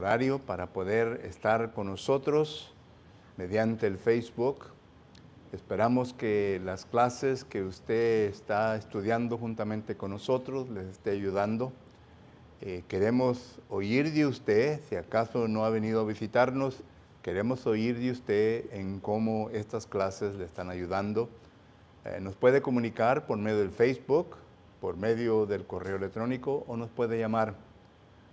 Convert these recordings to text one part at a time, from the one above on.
horario para poder estar con nosotros mediante el Facebook. Esperamos que las clases que usted está estudiando juntamente con nosotros les esté ayudando. Queremos oír de usted, si acaso no ha venido a visitarnos, queremos oír de usted en cómo estas clases le están ayudando. Nos puede comunicar por medio del Facebook, por medio del correo electrónico o nos puede llamar.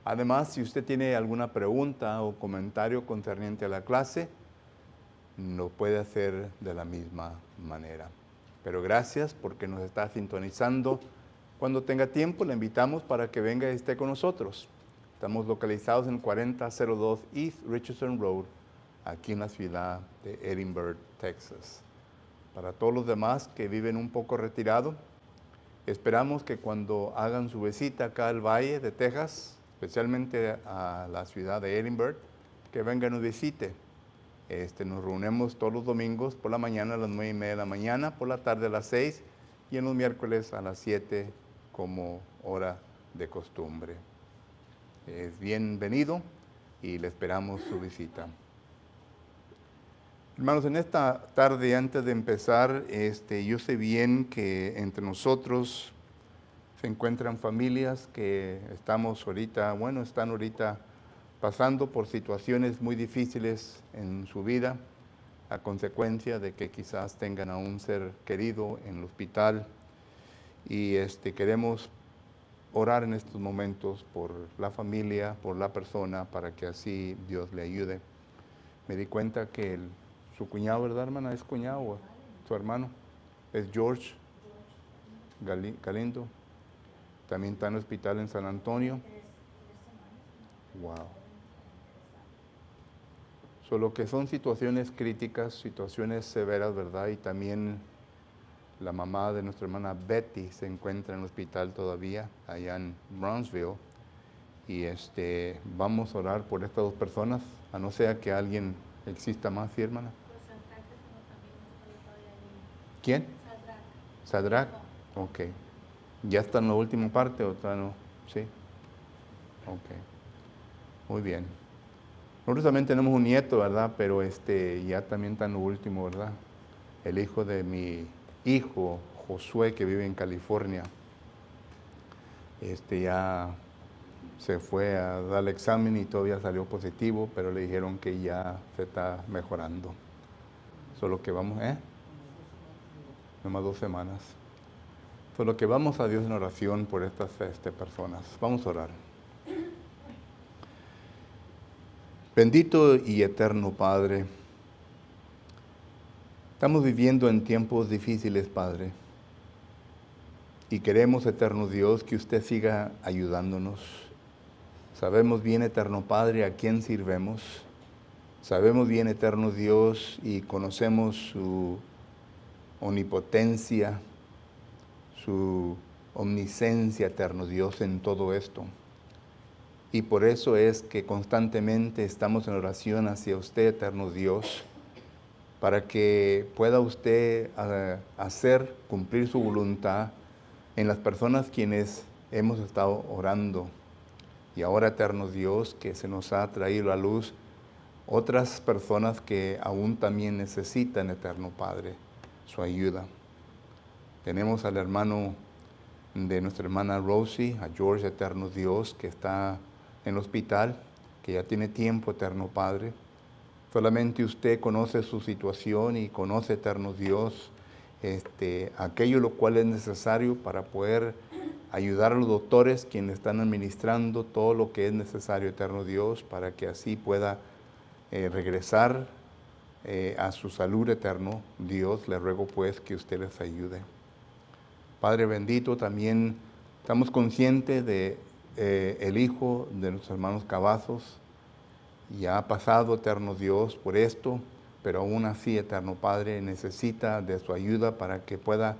Además, si usted tiene alguna pregunta o comentario concerniente a la clase, lo puede hacer de la misma manera. Pero gracias porque nos está sintonizando. Cuando tenga tiempo, le invitamos para que venga y esté con nosotros. Estamos localizados en 4002 East Richardson Road, aquí en la ciudad de Edinburg, Texas. Para todos los demás que viven un poco retirado, esperamos que cuando hagan su visita acá al Valle de Texas, especialmente a la ciudad de Edinburg, que vengan y nos visite. Nos reunimos todos los domingos por la mañana a las 9:30 de la mañana, por la tarde a las 6 y en los miércoles a las 7 como hora de costumbre. Es bienvenido y le esperamos su visita. Hermanos, en esta tarde, antes de empezar, yo sé bien que entre nosotros se encuentran familias que están ahorita pasando por situaciones muy difíciles en su vida, a consecuencia de que quizás tengan a un ser querido en el hospital. Y queremos orar en estos momentos por la familia, por la persona, para que así Dios le ayude. Me di cuenta que su cuñado, ¿verdad, hermana? ¿Es cuñado o su hermano? Es George Galindo. También está en el hospital en San Antonio. Wow. Solo que son situaciones críticas, situaciones severas, ¿verdad? Y también la mamá de nuestra hermana Betty se encuentra en el hospital todavía, allá en Brownsville. Y vamos a orar por estas dos personas, a no ser que alguien exista más, ¿sí, hermana? ¿Quién? Sadrach. Ok. ¿Ya está en la última parte o todavía no? Sí. Ok. Muy bien. Nosotros también tenemos un nieto, ¿verdad? Pero ya también está en lo último, ¿verdad? El hijo de mi hijo, Josué, que vive en California. Ya se fue a dar el examen y todavía salió positivo, pero le dijeron que ya se está mejorando. Solo que vamos, nomás 2 semanas. Solo que vamos a Dios en oración por estas personas. Vamos a orar. Bendito y eterno Padre, estamos viviendo en tiempos difíciles, Padre, y queremos, eterno Dios, que usted siga ayudándonos. Sabemos bien, eterno Padre, a quién sirvemos. Sabemos bien, eterno Dios, y conocemos su omnipotencia, su omnisciencia, eterno Dios, en todo esto. Y por eso es que constantemente estamos en oración hacia usted, eterno Dios, para que pueda usted hacer cumplir su voluntad en las personas quienes hemos estado orando. Y ahora, eterno Dios, que se nos ha traído a luz otras personas que aún también necesitan, eterno Padre, su ayuda. Tenemos al hermano de nuestra hermana Rosie, a George, eterno Dios, que está en el hospital, que ya tiene tiempo, eterno Padre. Solamente usted conoce su situación y conoce, eterno Dios, aquello lo cual es necesario para poder ayudar a los doctores quienes están administrando todo lo que es necesario, eterno Dios, para que así pueda regresar a su salud, eterno Dios. Le ruego pues que usted les ayude. Padre bendito, también estamos conscientes de el hijo de nuestros hermanos Cavazos. Ya ha pasado, eterno Dios, por esto, pero aún así, eterno Padre, necesita de su ayuda para que pueda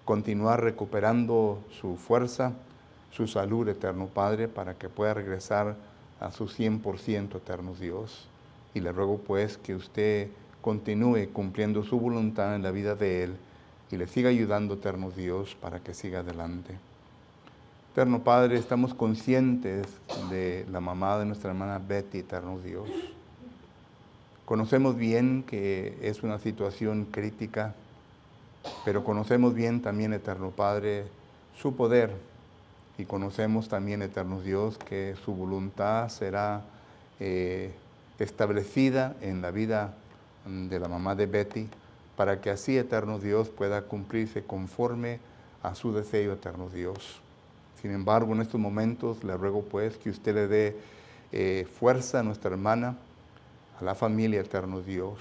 continuar recuperando su fuerza, su salud, eterno Padre, para que pueda regresar a su 100%, eterno Dios. Y le ruego pues que usted continúe cumpliendo su voluntad en la vida de él y le siga ayudando, eterno Dios, para que siga adelante. Eterno Padre, estamos conscientes de la mamá de nuestra hermana Betty, eterno Dios. Conocemos bien que es una situación crítica, pero conocemos bien también, eterno Padre, su poder. Y conocemos también, eterno Dios, que su voluntad será establecida en la vida de la mamá de Betty, para que así, eterno Dios, pueda cumplirse conforme a su deseo, eterno Dios. Sin embargo, en estos momentos le ruego pues que usted le dé fuerza a nuestra hermana, a la familia, eterno Dios,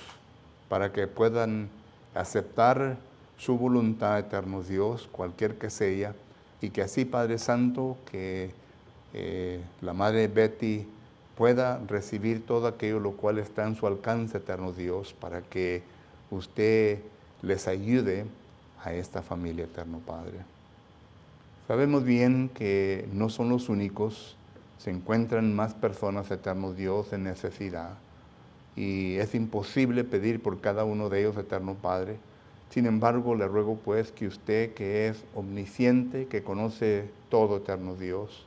para que puedan aceptar su voluntad, eterno Dios, cualquier que sea, y que así, Padre Santo, que la madre Betty pueda recibir todo aquello lo cual está en su alcance, eterno Dios, para que usted les ayude a esta familia, eterno Padre. Sabemos bien que no son los únicos, se encuentran más personas, eterno Dios, en necesidad. Y es imposible pedir por cada uno de ellos, eterno Padre. Sin embargo, le ruego pues que usted, que es omnisciente, que conoce todo, eterno Dios,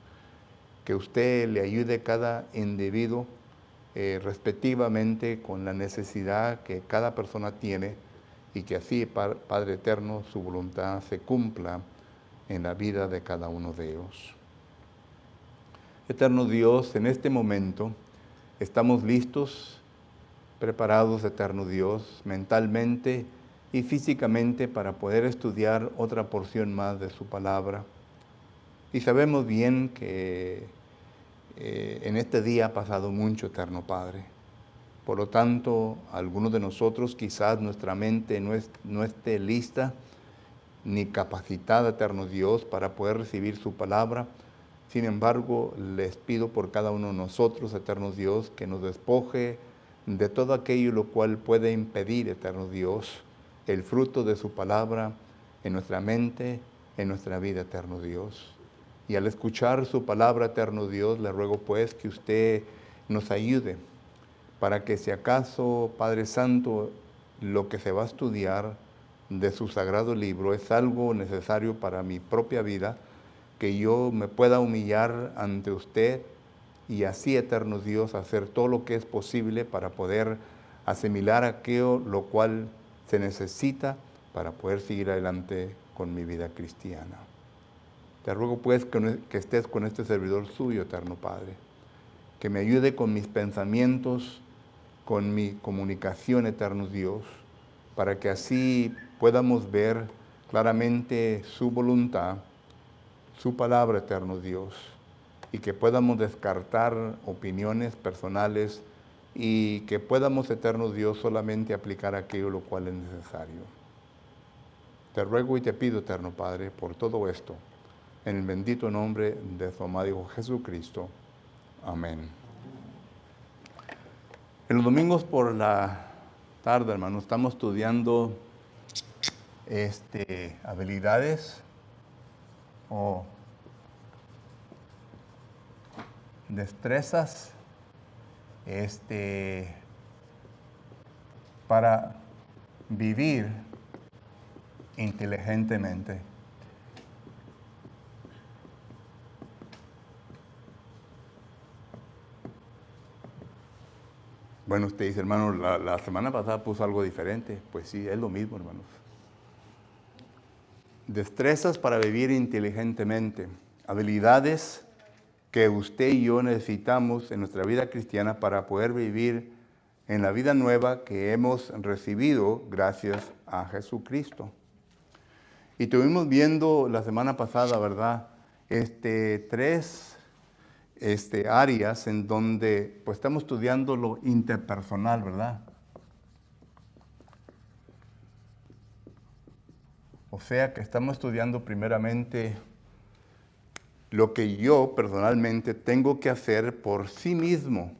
que usted le ayude a cada individuo respectivamente con la necesidad que cada persona tiene, y que así, Padre eterno, su voluntad se cumpla en la vida de cada uno de ellos. Eterno Dios, en este momento estamos listos, preparados, eterno Dios, mentalmente y físicamente para poder estudiar otra porción más de su palabra. Y sabemos bien que en este día ha pasado mucho, eterno Padre. Por lo tanto, algunos de nosotros quizás nuestra mente no esté lista ni capacitada, eterno Dios, para poder recibir su palabra. Sin embargo, les pido por cada uno de nosotros, eterno Dios, que nos despoje de todo aquello lo cual puede impedir, eterno Dios, el fruto de su palabra en nuestra mente, en nuestra vida, eterno Dios. Y al escuchar su palabra, eterno Dios, le ruego pues que usted nos ayude para que si acaso, Padre Santo, lo que se va a estudiar de su sagrado libro es algo necesario para mi propia vida, que yo me pueda humillar ante usted y así, eterno Dios, hacer todo lo que es posible para poder asimilar aquello lo cual se necesita para poder seguir adelante con mi vida cristiana. Te ruego pues que estés con este servidor suyo, eterno Padre, que me ayude con mis pensamientos, con mi comunicación, eterno Dios, para que así podamos ver claramente su voluntad, su palabra, eterno Dios, y que podamos descartar opiniones personales y que podamos, eterno Dios, solamente aplicar aquello lo cual es necesario. Te ruego y te pido, eterno Padre, por todo esto, en el bendito nombre de su amado Hijo Jesucristo. Amén. En los domingos por la tarde, hermano, estamos estudiando habilidades o destrezas para vivir inteligentemente. Bueno, usted dice, hermano, la semana pasada puso algo diferente. Pues sí, es lo mismo, hermanos. Destrezas para vivir inteligentemente. Habilidades que usted y yo necesitamos en nuestra vida cristiana para poder vivir en la vida nueva que hemos recibido gracias a Jesucristo. Y estuvimos viendo la semana pasada, ¿verdad? Tres áreas en donde pues estamos estudiando lo interpersonal, ¿verdad? O sea que estamos estudiando primeramente lo que yo personalmente tengo que hacer por sí mismo,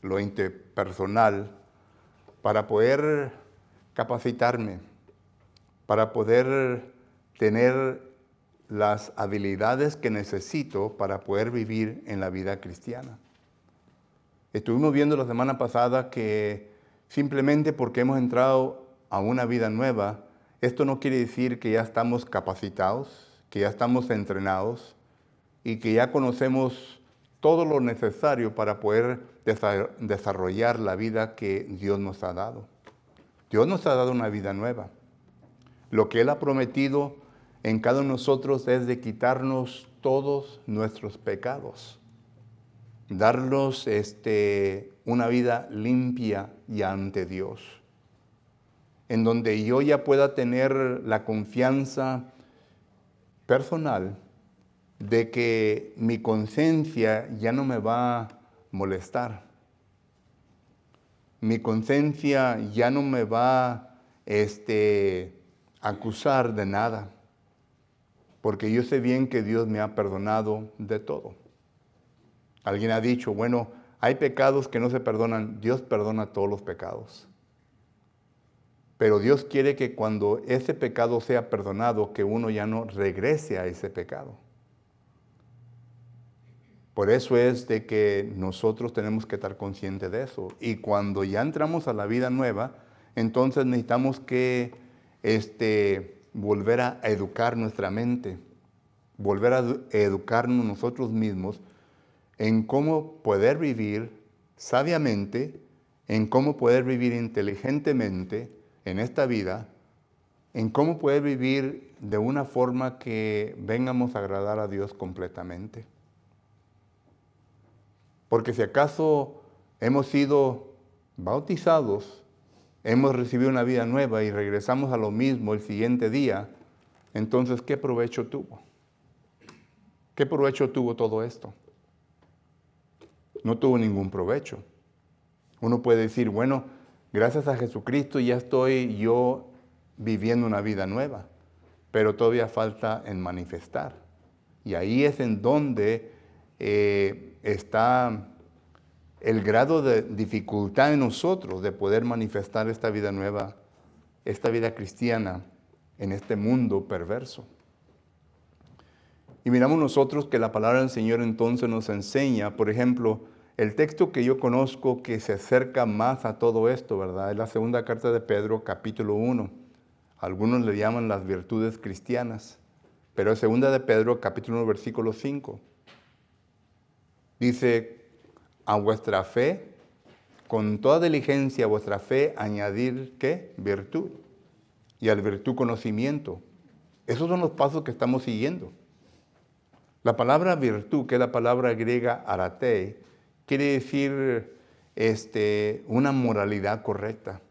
lo interpersonal, para poder capacitarme, para poder tener las habilidades que necesito para poder vivir en la vida cristiana. Estuvimos viendo la semana pasada que simplemente porque hemos entrado a una vida nueva, esto no quiere decir que ya estamos capacitados, que ya estamos entrenados, y que ya conocemos todo lo necesario para poder desarrollar la vida que Dios nos ha dado. Dios nos ha dado una vida nueva. Lo que Él ha prometido en cada uno de nosotros es de quitarnos todos nuestros pecados, darnos una vida limpia y ante Dios, en donde yo ya pueda tener la confianza personal de que mi conciencia ya no me va a molestar. Mi conciencia ya no me va a acusar de nada, porque yo sé bien que Dios me ha perdonado de todo. Alguien ha dicho, bueno, hay pecados que no se perdonan. Dios perdona todos los pecados. Pero Dios quiere que cuando ese pecado sea perdonado, que uno ya no regrese a ese pecado. Por eso es de que nosotros tenemos que estar conscientes de eso. Y cuando ya entramos a la vida nueva, entonces necesitamos que volver a educar nuestra mente, volver a educarnos nosotros mismos en cómo poder vivir sabiamente, en cómo poder vivir inteligentemente en esta vida, en cómo poder vivir de una forma que vengamos a agradar a Dios completamente. Porque si acaso hemos sido bautizados, hemos recibido una vida nueva y regresamos a lo mismo el siguiente día, entonces, ¿qué provecho tuvo? ¿Qué provecho tuvo todo esto? No tuvo ningún provecho. Uno puede decir, bueno, gracias a Jesucristo ya estoy yo viviendo una vida nueva, pero todavía falta en manifestar. Y ahí es en donde está el grado de dificultad en nosotros de poder manifestar esta vida nueva, esta vida cristiana en este mundo perverso. Y miramos nosotros que la palabra del Señor entonces nos enseña, por ejemplo, el texto que yo conozco que se acerca más a todo esto, ¿verdad? Es la segunda carta de Pedro, capítulo 1. Algunos le llaman las virtudes cristianas, pero es segunda de Pedro, capítulo 1, versículo 5. Dice, a vuestra fe, con toda diligencia, a vuestra fe añadir, ¿qué? Virtud. Y al virtud conocimiento. Esos son los pasos que estamos siguiendo. La palabra virtud, que es la palabra griega arate, quiere decir una moralidad correcta,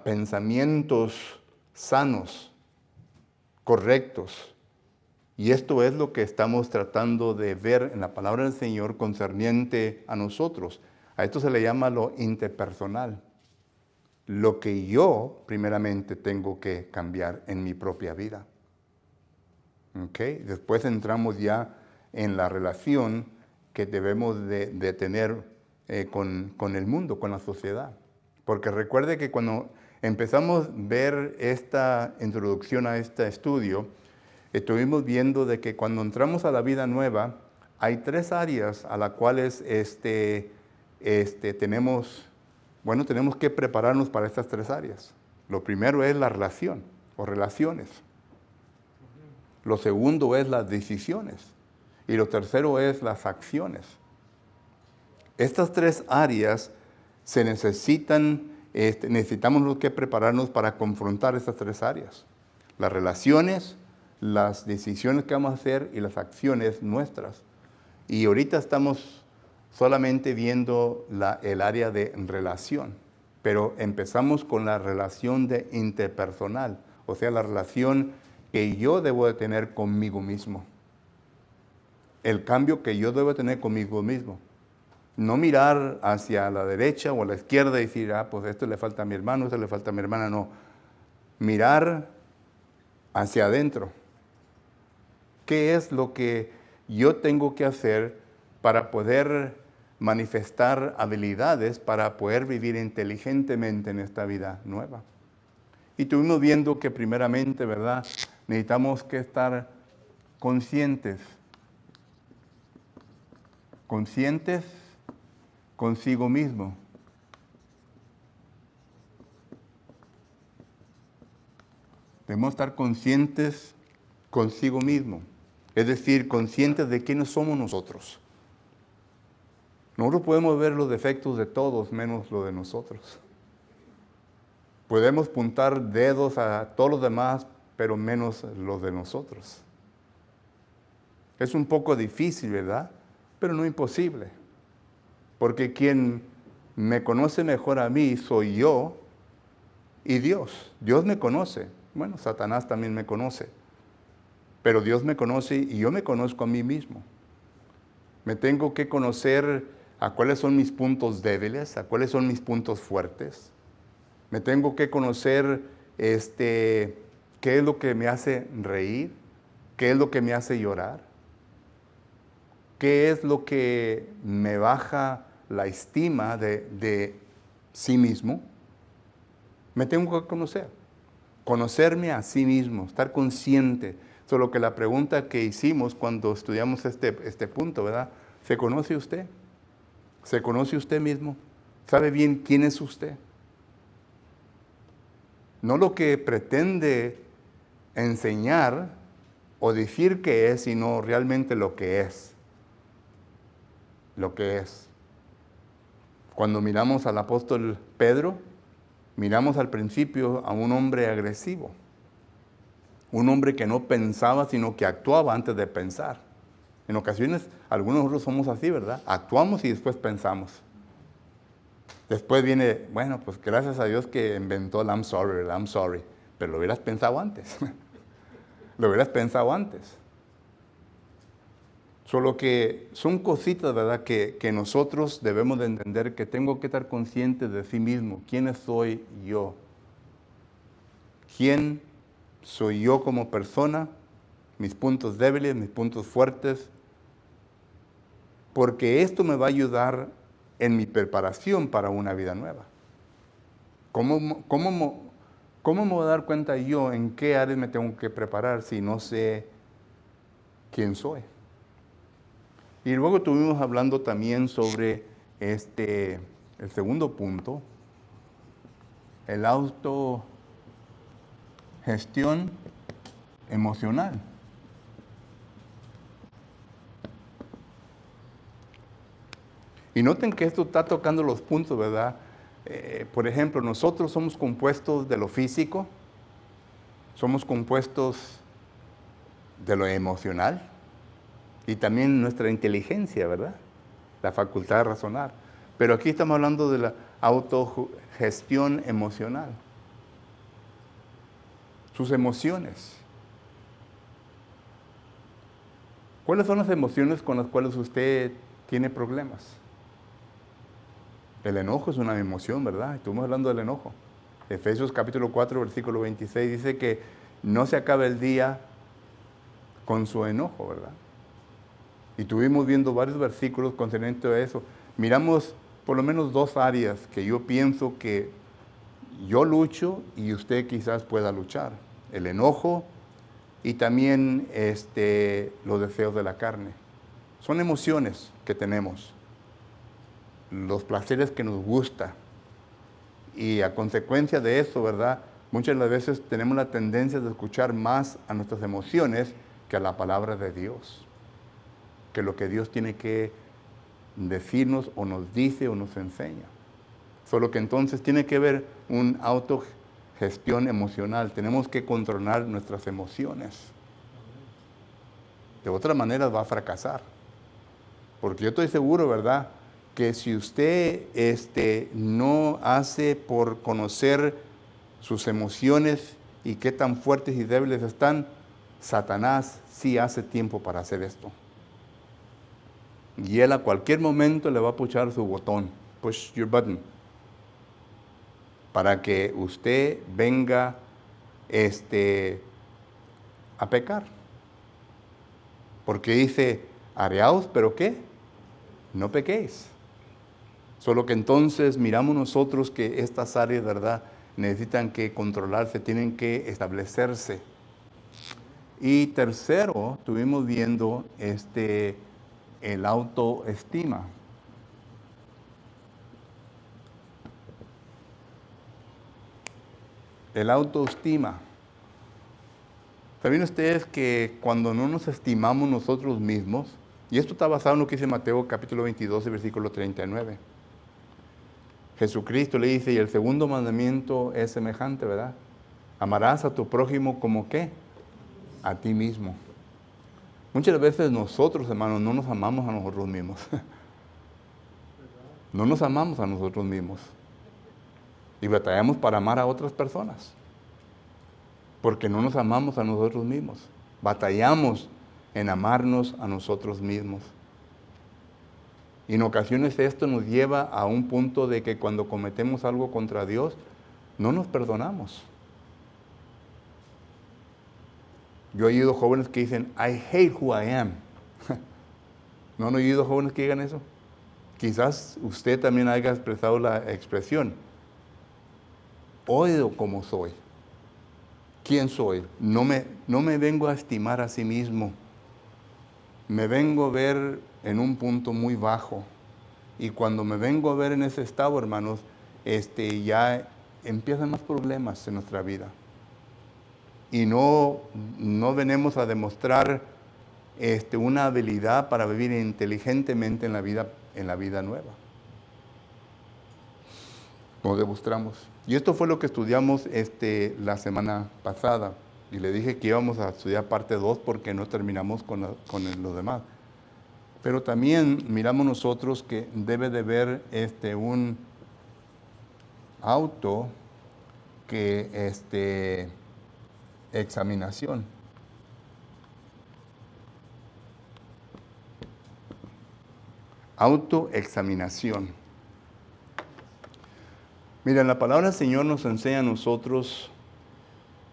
pensamientos sanos, correctos. Y esto es lo que estamos tratando de ver en la palabra del Señor concerniente a nosotros. A esto se le llama lo interpersonal. Lo que yo primeramente tengo que cambiar en mi propia vida. ¿Okay? Después entramos ya en la relación que debemos de tener con el mundo, con la sociedad. Porque recuerde que cuando empezamos a ver esta introducción a este estudio, estuvimos viendo de que cuando entramos a la vida nueva, hay tres áreas a las cuales tenemos que prepararnos para estas tres áreas. Lo primero es la relación o relaciones. Lo segundo es las decisiones. Y lo tercero es las acciones. Estas tres áreas se necesitamos que prepararnos para confrontar estas tres áreas. Las relaciones, las decisiones que vamos a hacer y las acciones nuestras. Y ahorita estamos solamente viendo el área de relación, pero empezamos con la relación interpersonal, o sea, la relación que yo debo de tener conmigo mismo. El cambio que yo debo tener conmigo mismo. No mirar hacia la derecha o a la izquierda y decir, pues esto le falta a mi hermano, esto le falta a mi hermana, no. Mirar hacia adentro. ¿Qué es lo que yo tengo que hacer para poder manifestar habilidades, para poder vivir inteligentemente en esta vida nueva? Y estuvimos viendo que primeramente, ¿verdad? Necesitamos que estar conscientes consigo mismo. Debemos estar conscientes consigo mismo. Es decir, conscientes de quiénes somos nosotros. Nosotros podemos ver los defectos de todos menos los de nosotros. Podemos apuntar dedos a todos los demás, pero menos los de nosotros. Es un poco difícil, ¿verdad? Pero no imposible. Porque quien me conoce mejor a mí soy yo y Dios. Dios me conoce. Bueno, Satanás también me conoce. Pero Dios me conoce y yo me conozco a mí mismo. Me tengo que conocer a cuáles son mis puntos débiles, a cuáles son mis puntos fuertes. Me tengo que conocer qué es lo que me hace reír, qué es lo que me hace llorar, qué es lo que me baja la estima de sí mismo. Me tengo que conocer, conocerme a sí mismo, estar consciente. Solo que la pregunta que hicimos cuando estudiamos este punto, ¿verdad? ¿Se conoce usted? ¿Se conoce usted mismo? ¿Sabe bien quién es usted? No lo que pretende enseñar o decir que es, sino realmente lo que es. Lo que es. Cuando miramos al apóstol Pedro, miramos al principio a un hombre agresivo. Un hombre que no pensaba, sino que actuaba antes de pensar. En ocasiones, algunos de nosotros somos así, ¿verdad? Actuamos y después pensamos. Después viene, bueno, pues gracias a Dios que inventó el I'm sorry, ¿verdad? I'm sorry. Pero lo hubieras pensado antes. Lo hubieras pensado antes. Solo que son cositas, ¿verdad? Que nosotros debemos de entender que tengo que estar consciente de sí mismo. ¿Quién soy yo? ¿Quién soy yo como persona? Mis puntos débiles, mis puntos fuertes. Porque esto me va a ayudar en mi preparación para una vida nueva. ¿Cómo me voy a dar cuenta yo en qué áreas me tengo que preparar si no sé quién soy? Y luego estuvimos hablando también sobre el segundo punto, el autogestión emocional. Y noten que esto está tocando los puntos, ¿verdad? Por ejemplo, nosotros somos compuestos de lo físico, somos compuestos de lo emocional y también nuestra inteligencia, ¿verdad? La facultad de razonar. Pero aquí estamos hablando de la autogestión emocional. Sus emociones. ¿Cuáles son las emociones con las cuales usted tiene problemas? El enojo es una emoción, ¿verdad? Estuvimos hablando del enojo. Efesios capítulo 4, versículo 26 dice que no se acabe el día con su enojo, ¿verdad? Y estuvimos viendo varios versículos concernientes a eso. Miramos por lo menos dos áreas que yo pienso que yo lucho y usted quizás pueda luchar. El enojo y también los deseos de la carne. Son emociones que tenemos. Los placeres que nos gusta. Y a consecuencia de eso, ¿verdad? Muchas de las veces tenemos la tendencia de escuchar más a nuestras emociones que a la palabra de Dios. Que lo que Dios tiene que decirnos o nos dice o nos enseña. Solo que entonces tiene que haber una autogestión emocional. Tenemos que controlar nuestras emociones. De otra manera va a fracasar. Porque yo estoy seguro, ¿verdad?, que si usted no hace por conocer sus emociones y qué tan fuertes y débiles están, Satanás sí hace tiempo para hacer esto. Y él a cualquier momento le va a puchar su botón, push your button, para que usted venga a pecar. Porque dice, areaos, ¿pero qué? No pequéis. Solo que entonces miramos nosotros que estas áreas, ¿verdad?, necesitan que controlarse, tienen que establecerse. Y tercero, estuvimos viendo el autoestima. El autoestima. ¿Saben ustedes que cuando no nos estimamos nosotros mismos, y esto está basado en lo que dice Mateo capítulo 22, versículo 39, Jesucristo le dice, y el segundo mandamiento es semejante, ¿verdad? Amarás a tu prójimo como ¿qué? A ti mismo. Muchas veces nosotros, hermanos, no nos amamos a nosotros mismos. No nos amamos a nosotros mismos. Y batallamos para amar a otras personas. Porque no nos amamos a nosotros mismos. Batallamos en amarnos a nosotros mismos. Y en ocasiones esto nos lleva a un punto de que cuando cometemos algo contra Dios, no nos perdonamos. Yo he oído jóvenes que dicen, I hate who I am. ¿No han oído jóvenes que digan eso? Quizás usted también haya expresado la expresión, odio como soy. ¿Quién soy? No me vengo a estimar a sí mismo. Me vengo a ver en un punto muy bajo. Y cuando me vengo a ver en ese estado, hermanos, ya empiezan más problemas en nuestra vida. Y no venimos a demostrar una habilidad para vivir inteligentemente en la vida nueva. Lo demostramos. Y esto fue lo que estudiamos la semana pasada. Y le dije que íbamos a estudiar parte 2 porque no terminamos con lo demás. Pero también miramos nosotros que debe de haber un auto que examinación. Autoexaminación. Miren, la palabra del Señor nos enseña a nosotros,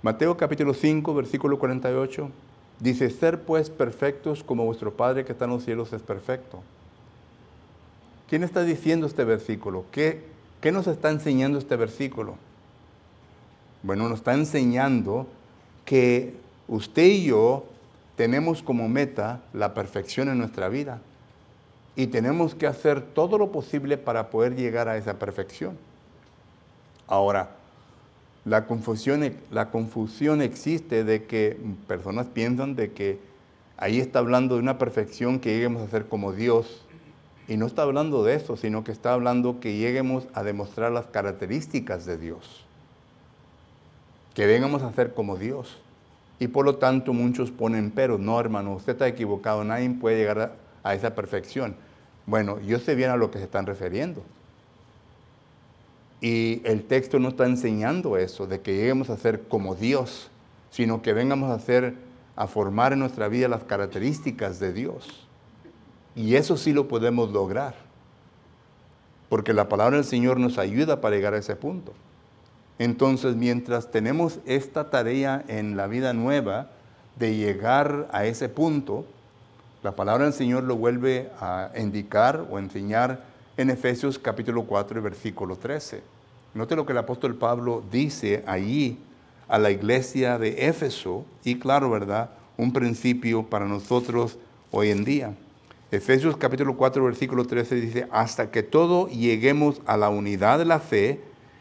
Mateo capítulo 5, versículo 48, dice, ser pues perfectos como vuestro Padre que está en los cielos es perfecto. ¿Quién está diciendo este versículo? ¿Qué nos está enseñando este versículo? Bueno, nos está enseñando que usted y yo tenemos como meta la perfección en nuestra vida y tenemos que hacer todo lo posible para poder llegar a esa perfección. Ahora, la confusión existe de que personas piensan de que ahí está hablando de una perfección que lleguemos a ser como Dios. Y no está hablando de eso, sino que está hablando que lleguemos a demostrar las características de Dios. Que vengamos a ser como Dios. Y por lo tanto muchos ponen pero. No, hermano, usted está equivocado. Nadie puede llegar a esa perfección. Bueno, yo sé bien a lo que se están refiriendo. Y el texto no está enseñando eso, de que lleguemos a ser como Dios, sino que vengamos a formar en nuestra vida las características de Dios. Y eso sí lo podemos lograr, porque la palabra del Señor nos ayuda para llegar a ese punto. Entonces, mientras tenemos esta tarea en la vida nueva de llegar a ese punto, la palabra del Señor lo vuelve a indicar o enseñar en Efesios capítulo 4, versículo 13. Note lo que el apóstol Pablo dice allí a la iglesia de Éfeso, y claro, ¿verdad? Un principio para nosotros hoy en día. Efesios capítulo 4, versículo 13 dice, hasta que todos lleguemos a la unidad de la fe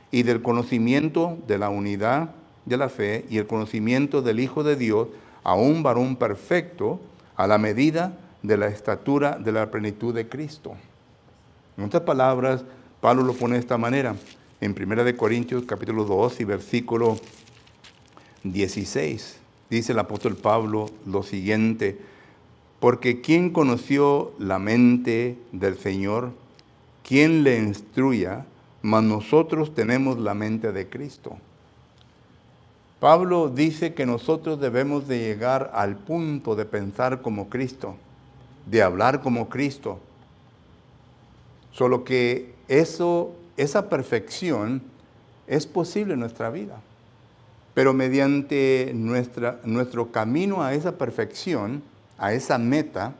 y del conocimiento de la unidad de la fe y el conocimiento del Hijo de Dios, a un varón perfecto, a la medida de la estatura de la plenitud de Cristo. En otras palabras, Pablo lo pone de esta manera, en 1 Corintios capítulo 2 y versículo 16. Dice el apóstol Pablo lo siguiente, porque ¿quién conoció la mente del Señor? ¿Quién le instruya? Mas nosotros tenemos la mente de Cristo. Pablo dice que nosotros debemos de llegar al punto de pensar como Cristo, de hablar como Cristo. Solo que esa perfección es posible en nuestra vida. Pero mediante nuestro camino a esa perfección, a esa meta,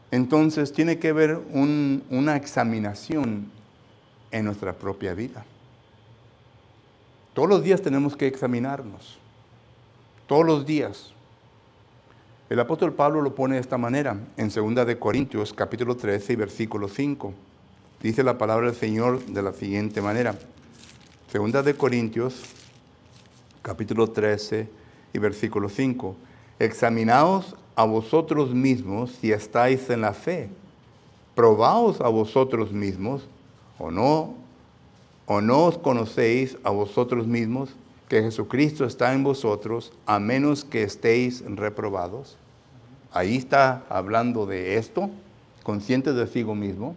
entonces tiene que haber una examinación en nuestra propia vida. Todos los días tenemos que examinarnos. Todos los días. El apóstol Pablo lo pone de esta manera, en 2 Corintios capítulo 13 y versículo 5. Dice la palabra del Señor de la siguiente manera. 2 Corintios capítulo 13 y versículo 5. examinaos a vosotros mismos si estáis en la fe. Probaos a vosotros mismos, o no os conocéis a vosotros mismos que Jesucristo está en vosotros, a menos que estéis reprobados. Ahí está hablando de esto, conscientes de sí mismo.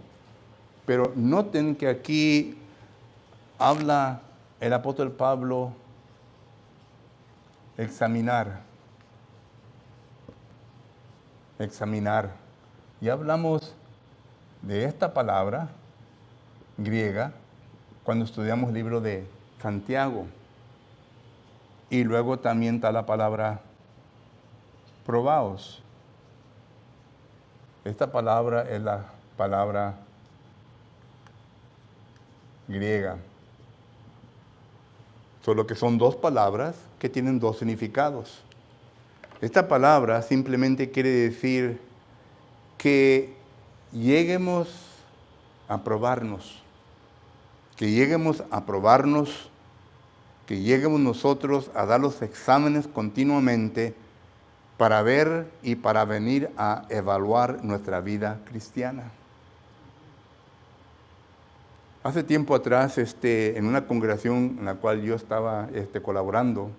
Pero noten que aquí habla el apóstol Pablo examinar. Ya hablamos de esta palabra griega cuando estudiamos el libro de Santiago. Y luego también está la palabra probaos. Esta palabra es la palabra griega. Solo que son dos palabras que tienen dos significados. Esta palabra simplemente quiere decir que lleguemos a probarnos. Que lleguemos a probarnos, que lleguemos nosotros a dar los exámenes continuamente para ver y para venir a evaluar nuestra vida cristiana. Hace tiempo atrás, en una congregación en la cual yo estaba colaborando,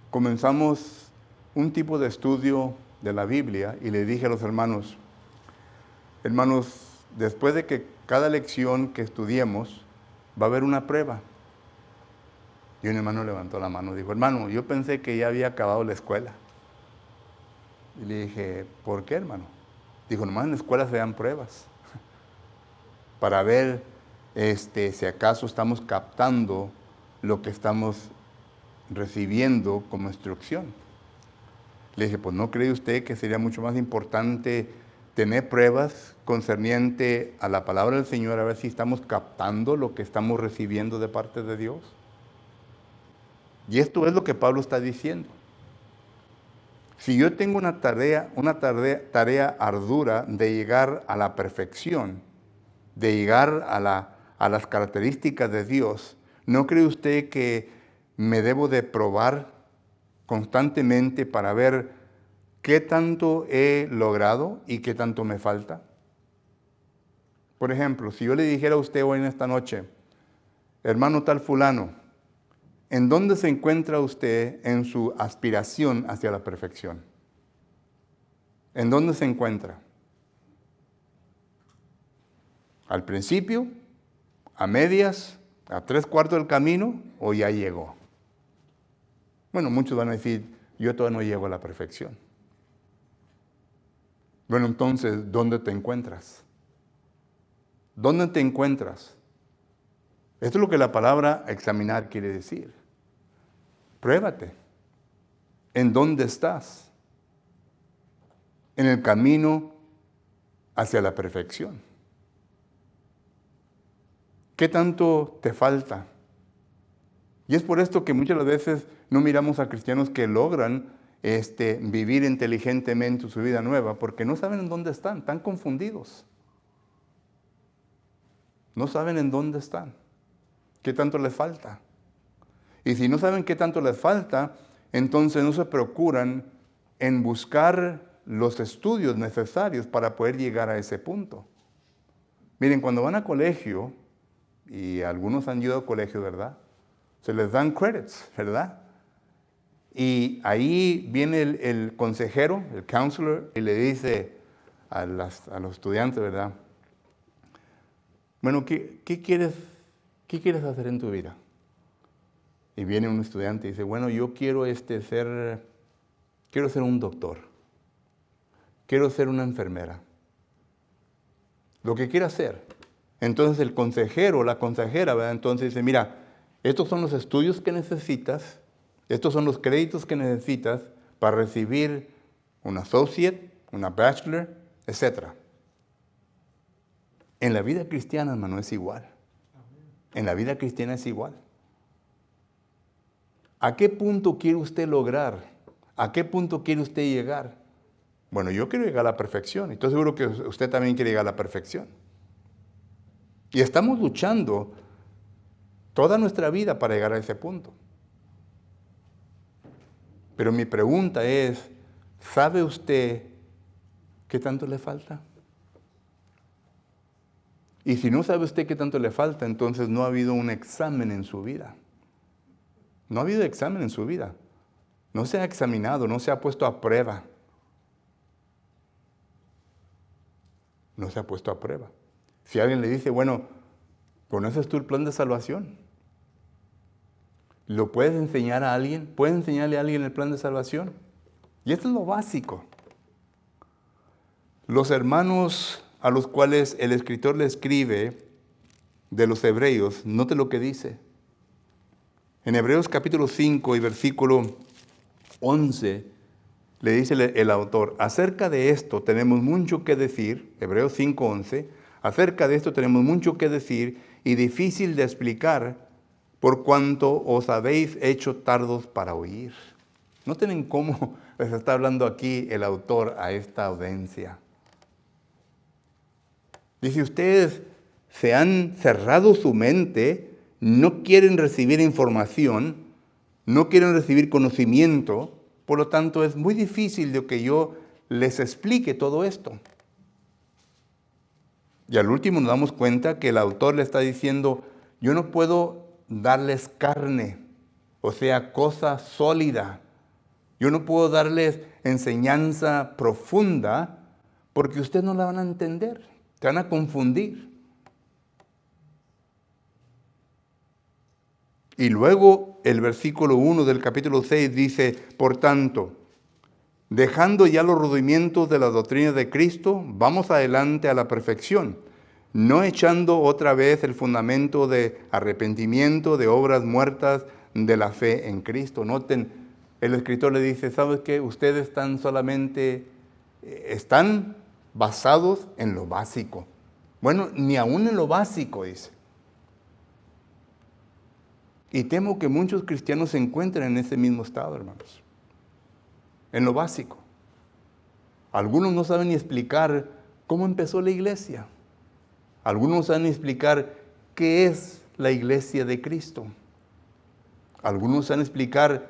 comenzamos un tipo de estudio de la Biblia y le dije a los hermanos, después de que cada lección que estudiemos, va a haber una prueba. Y un hermano levantó la mano y dijo, hermano, yo pensé que ya había acabado la escuela. Y le dije, ¿por qué, hermano? Dijo, nomás en la escuela se dan pruebas para ver si acaso estamos captando lo que estamos recibiendo como instrucción. Le dije, pues ¿no cree usted que sería mucho más importante tener pruebas concerniente a la palabra del Señor, a ver si estamos captando lo que estamos recibiendo de parte de Dios? Y esto es lo que Pablo está diciendo. Si yo tengo una tarea ardua de llegar a la perfección, de llegar a las características de Dios, ¿no cree usted que me debo de probar constantemente para ver qué tanto he logrado y qué tanto me falta? Por ejemplo, si yo le dijera a usted hoy en esta noche, hermano tal fulano, ¿en dónde se encuentra usted en su aspiración hacia la perfección? ¿En dónde se encuentra? ¿Al principio? ¿A medias? ¿A 3/4 del camino? ¿O ya llegó? Bueno, muchos van a decir, yo todavía no llego a la perfección. Bueno, entonces, ¿dónde te encuentras? ¿Dónde te encuentras? Esto es lo que la palabra examinar quiere decir. Pruébate. ¿En dónde estás? En el camino hacia la perfección. ¿Qué tanto te falta? Y es por esto que muchas veces no miramos a cristianos que logran vivir inteligentemente su vida nueva, porque no saben en dónde están confundidos. No saben en dónde están, qué tanto les falta. Y si no saben qué tanto les falta, entonces no se procuran en buscar los estudios necesarios para poder llegar a ese punto. Miren, cuando van a colegio, y algunos han ido a colegio, ¿verdad? Se les dan credits, ¿verdad? Y ahí viene el consejero, el counselor, y le dice a los estudiantes, ¿verdad? Bueno, ¿qué quieres hacer en tu vida? Y viene un estudiante y dice, bueno, yo quiero ser un doctor. Quiero ser una enfermera. Lo que quiera hacer. Entonces el consejero, la consejera, ¿verdad? Entonces dice, mira, estos son los estudios que necesitas, estos son los créditos que necesitas para recibir un associate, una bachelor, etc. En la vida cristiana, hermano, es igual. En la vida cristiana es igual. ¿A qué punto quiere usted lograr? ¿A qué punto quiere usted llegar? Bueno, yo quiero llegar a la perfección. Estoy seguro que usted también quiere llegar a la perfección. Y estamos luchando toda nuestra vida para llegar a ese punto. Pero mi pregunta es, ¿sabe usted qué tanto le falta? Y si no sabe usted qué tanto le falta, entonces no ha habido un examen en su vida. No ha habido examen en su vida. No se ha examinado, no se ha puesto a prueba. No se ha puesto a prueba. Si alguien le dice, bueno, ¿conoces tú el plan de salvación? ¿Lo puedes enseñar a alguien? ¿Puedes enseñarle a alguien el plan de salvación? Y esto es lo básico. Los hermanos a los cuales el escritor le escribe de los hebreos, note lo que dice. En Hebreos capítulo 5 y versículo 11, le dice el autor, acerca de esto tenemos mucho que decir, Hebreos 5:11, acerca de esto tenemos mucho que decir y difícil de explicar por cuanto os habéis hecho tardos para oír. Noten cómo les está hablando aquí el autor a esta audiencia. Dice, ustedes se han cerrado su mente, no quieren recibir información, no quieren recibir conocimiento, por lo tanto es muy difícil de que yo les explique todo esto. Y al último nos damos cuenta que el autor le está diciendo, yo no puedo darles carne, o sea, cosa sólida. Yo no puedo darles enseñanza profunda porque ustedes no la van a entender, te van a confundir. Y luego el versículo 1 del capítulo 6 dice, por tanto, dejando ya los rudimientos de la doctrina de Cristo, vamos adelante a la perfección, no echando otra vez el fundamento de arrepentimiento, de obras muertas, de la fe en Cristo. Noten, el escritor le dice, ¿sabes qué? Ustedes están basados en lo básico. Bueno, ni aún en lo básico, dice. Y temo que muchos cristianos se encuentren en ese mismo estado, hermanos. En lo básico. Algunos no saben ni explicar cómo empezó la iglesia. Algunos no saben ni explicar qué es la iglesia de Cristo. Algunos saben explicar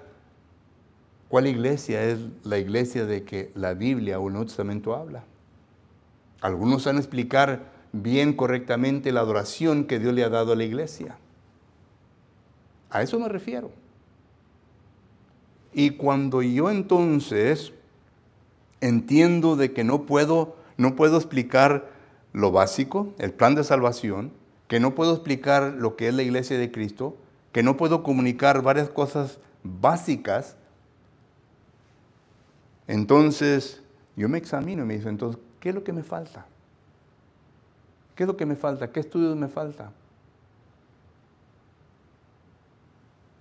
cuál iglesia es la iglesia de que la Biblia o el Nuevo Testamento habla. Algunos saben explicar bien correctamente la adoración que Dios le ha dado a la iglesia. A eso me refiero. Y cuando yo entonces entiendo de que no puedo explicar lo básico, el plan de salvación, que no puedo explicar lo que es la iglesia de Cristo, que no puedo comunicar varias cosas básicas, entonces yo me examino y me digo, entonces, ¿qué es lo que me falta? ¿Qué es lo que me falta? ¿Qué estudios me falta?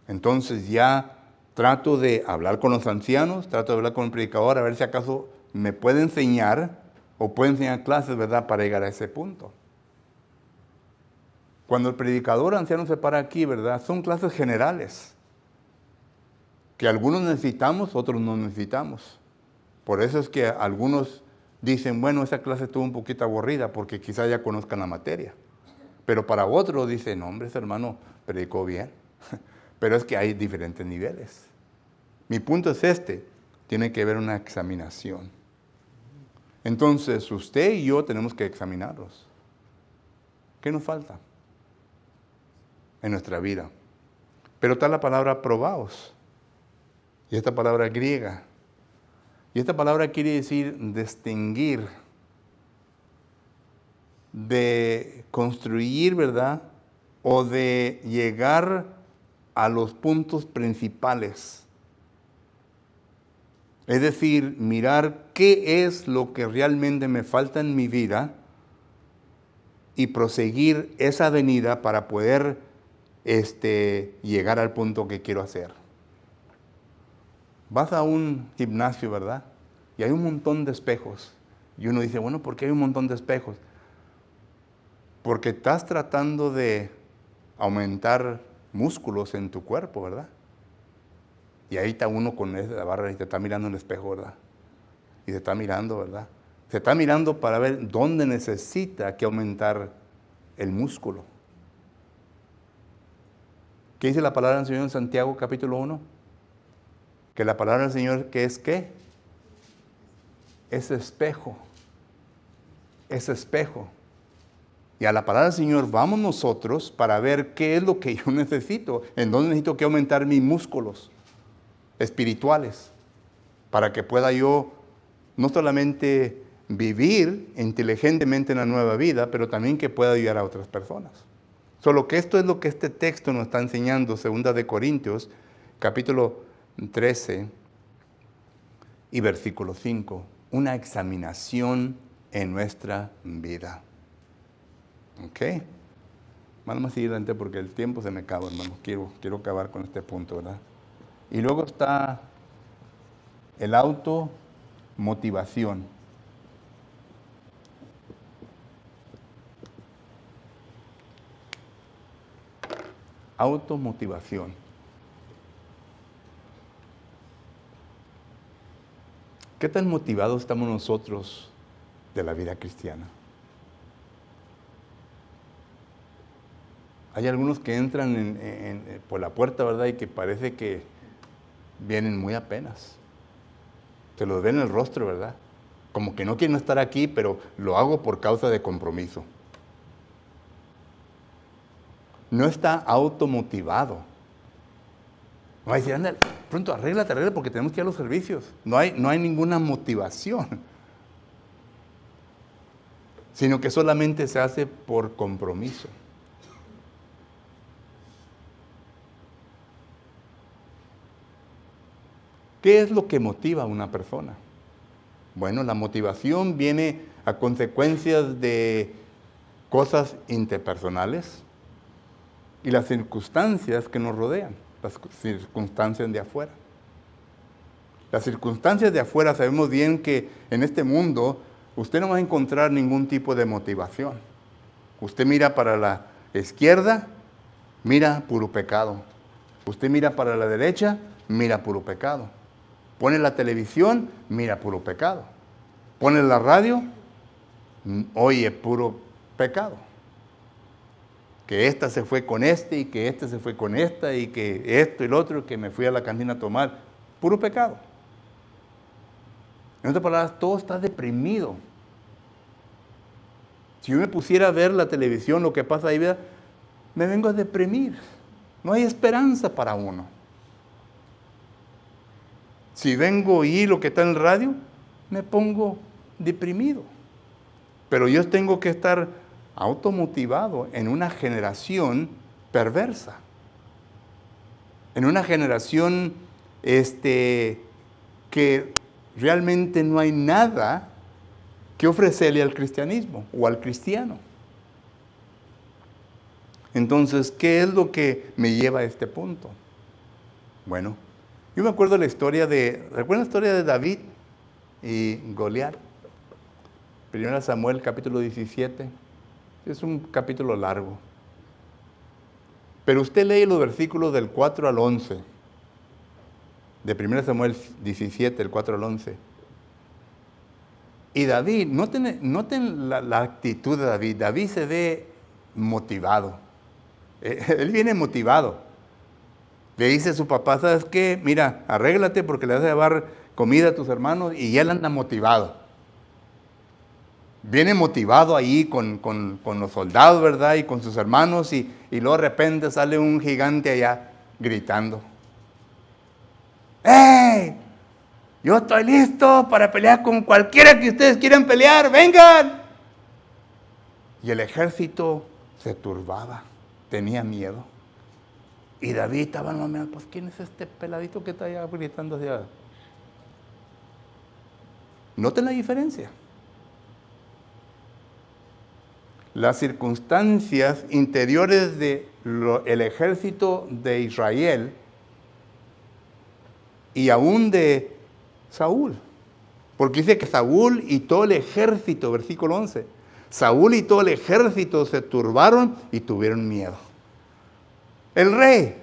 Entonces ya trato de hablar con los ancianos, trato de hablar con el predicador, a ver si acaso me puede enseñar o puede enseñar clases, ¿verdad?, para llegar a ese punto. Cuando el predicador anciano se para aquí, ¿verdad?, son clases generales, que algunos necesitamos, otros no necesitamos. Por eso es que algunos dicen, bueno, esa clase estuvo un poquito aburrida, porque quizás ya conozcan la materia. Pero para otros dicen, no, hombre, ese hermano predicó bien. Pero es que hay diferentes niveles. Mi punto es tiene que haber una examinación. Entonces, usted y yo tenemos que examinarlos. ¿Qué nos falta en nuestra vida? Pero está la palabra probaos. Y esta palabra griega. Y esta palabra quiere decir distinguir, de construir, ¿verdad? O de llegar a los puntos principales. Es decir, mirar qué es lo que realmente me falta en mi vida y proseguir esa avenida para poder llegar al punto que quiero hacer. Vas a un gimnasio, ¿verdad? Y hay un montón de espejos. Y uno dice, bueno, ¿por qué hay un montón de espejos? Porque estás tratando de aumentar músculos en tu cuerpo, ¿verdad? Y ahí está uno con la barra y te está mirando en el espejo, ¿verdad? Y se está mirando, ¿verdad? Se está mirando para ver dónde necesita que aumentar el músculo. ¿Qué dice la palabra del Señor en Santiago capítulo 1? Que la palabra del Señor, ¿qué es qué? es espejo. Es espejo. Y a la palabra del Señor vamos nosotros para ver qué es lo que yo necesito, en dónde necesito que aumentar mis músculos espirituales, para que pueda yo no solamente vivir inteligentemente en la nueva vida, pero también que pueda ayudar a otras personas. Solo que esto es lo que este texto nos está enseñando, 2 de Corintios, capítulo 13 y versículo 5, una examinación en nuestra vida. ¿Ok? Vamos a seguir adelante porque el tiempo se me acaba, hermano. Quiero acabar con este punto, ¿verdad? Y luego está el automotivación. Automotivación. ¿Qué tan motivados estamos nosotros de la vida cristiana? Hay algunos que entran por la puerta, ¿verdad? Y que parece que vienen muy apenas. Se los ven en el rostro, ¿verdad? Como que no quieren estar aquí, pero lo hago por causa de compromiso. No está automotivado. No va a decir, anda, pronto arréglate porque tenemos que ir a los servicios. No hay ninguna motivación. Sino que solamente se hace por compromiso. ¿Qué es lo que motiva a una persona? Bueno, la motivación viene a consecuencias de cosas interpersonales y las circunstancias que nos rodean, las circunstancias de afuera. Las circunstancias de afuera, sabemos bien que en este mundo usted no va a encontrar ningún tipo de motivación. Usted mira para la izquierda, mira puro pecado. Usted mira para la derecha, mira puro pecado. Pone la televisión, mira puro pecado. Pone la radio, oye puro pecado. Que esta se fue con este y que este se fue con esta y que esto y lo otro, que me fui a la cantina a tomar. Puro pecado. En otras palabras, todo está deprimido. Si yo me pusiera a ver la televisión, lo que pasa ahí, me vengo a deprimir. No hay esperanza para uno. Si vengo a oír lo que está en el radio, me pongo deprimido. Pero yo tengo que estar automotivado en una generación perversa. En una generación que realmente no hay nada que ofrecerle al cristianismo o al cristiano. Entonces, ¿qué es lo que me lleva a este punto? Bueno, yo me acuerdo ¿recuerdan la historia de David y Goliat? 1 Samuel capítulo 17. Es un capítulo largo. Pero usted lee los versículos del 4 al 11. De 1 Samuel 17, del 4 al 11. Y David, noten la actitud de David. David se ve motivado. Él viene motivado. Le dice a su papá, ¿sabes qué? Mira, arréglate porque le vas a llevar comida a tus hermanos, y él anda motivado. Viene motivado ahí con los soldados, ¿verdad? Y con sus hermanos, y luego de repente sale un gigante allá gritando. ¡Hey! Yo estoy listo para pelear con cualquiera que ustedes quieran pelear, ¡vengan! Y el ejército se turbaba, tenía miedo. Y David estaba mirando, pues ¿quién es este peladito que está allá gritando hacia? Noten la diferencia. Las circunstancias interiores del ejército de Israel y aún de Saúl. Porque dice que Saúl y todo el ejército, versículo 11, Saúl y todo el ejército se turbaron y tuvieron miedo. El rey.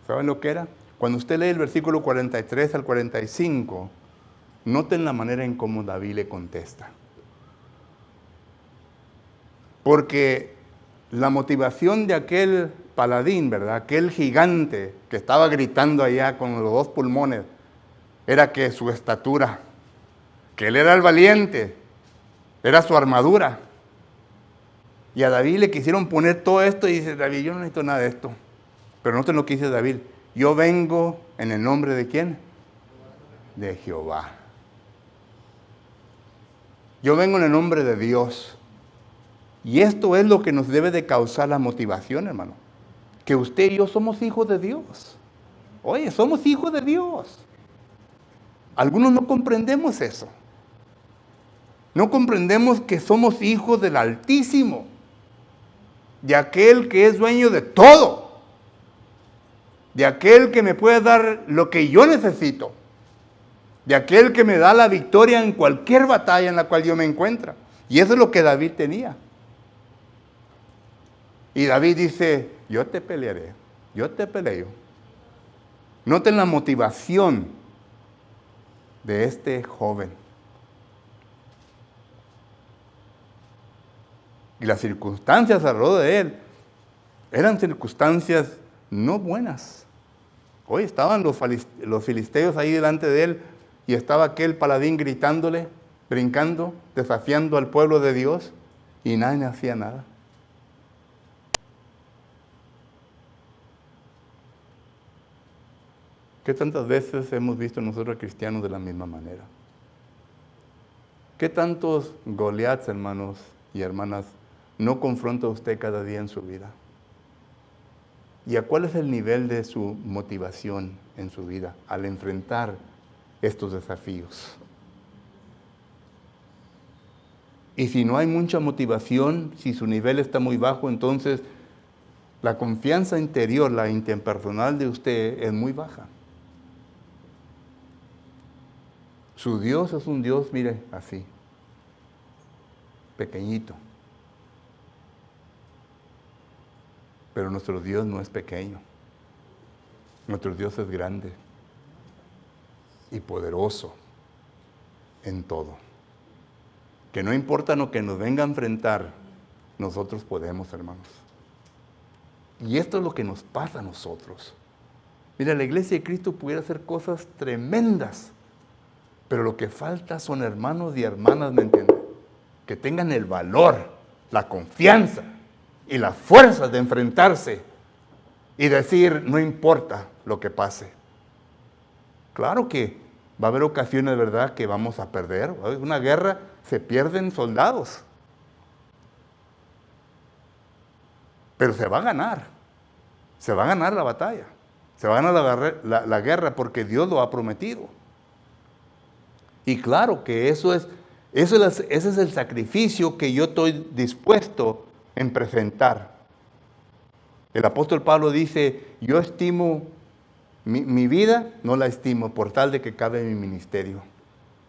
¿Saben lo que era? Cuando usted lee el versículo 43 al 45, noten la manera en cómo David le contesta. Porque la motivación de aquel paladín, ¿verdad? Aquel gigante que estaba gritando allá con los dos pulmones, era que su estatura, que él era el valiente, era su armadura. Y a David le quisieron poner todo esto y dice, David, yo no necesito nada de esto. Pero noten lo que dice David, yo vengo en el nombre de ¿quién? De Jehová. Yo vengo en el nombre de Dios. Y esto es lo que nos debe de causar la motivación, hermano. Que usted y yo somos hijos de Dios. Oye, somos hijos de Dios. Algunos no comprendemos eso. No comprendemos que somos hijos del Altísimo. De aquel que es dueño de todo. De aquel que me puede dar lo que yo necesito. De aquel que me da la victoria en cualquier batalla en la cual yo me encuentre. Y eso es lo que David tenía. Y David dice, yo te pelearé, yo te peleo. Noten la motivación de este joven. Y las circunstancias alrededor de él eran circunstancias no buenas. Hoy estaban los filisteos ahí delante de él y estaba aquel paladín gritándole, brincando, desafiando al pueblo de Dios y nadie hacía nada. ¿Qué tantas veces hemos visto nosotros cristianos de la misma manera? ¿Qué tantos Goliaths, hermanos y hermanas, no confronta usted cada día en su vida? ¿Y a cuál es el nivel de su motivación en su vida al enfrentar estos desafíos? Y si no hay mucha motivación, si su nivel está muy bajo, entonces la confianza interior, la interpersonal de usted es muy baja. Su Dios es un Dios, mire, así, pequeñito. Pero nuestro Dios no es pequeño. Nuestro Dios es grande y poderoso en todo. Que no importa lo que nos venga a enfrentar, nosotros podemos, hermanos. Y esto es lo que nos pasa a nosotros. Mira, la iglesia de Cristo pudiera hacer cosas tremendas, pero lo que falta son hermanos y hermanas, ¿me entienden? Que tengan el valor, la confianza y la fuerza de enfrentarse y decir, no importa lo que pase. Claro que va a haber ocasiones, ¿verdad?, que vamos a perder. Una guerra se pierden soldados. Pero se va a ganar. Se va a ganar la batalla. Se va a ganar la guerra porque Dios lo ha prometido. Y claro que ese es el sacrificio que yo estoy dispuesto en presentar. El apóstol Pablo dice, yo estimo mi vida, no la estimo por tal de que cabe mi ministerio,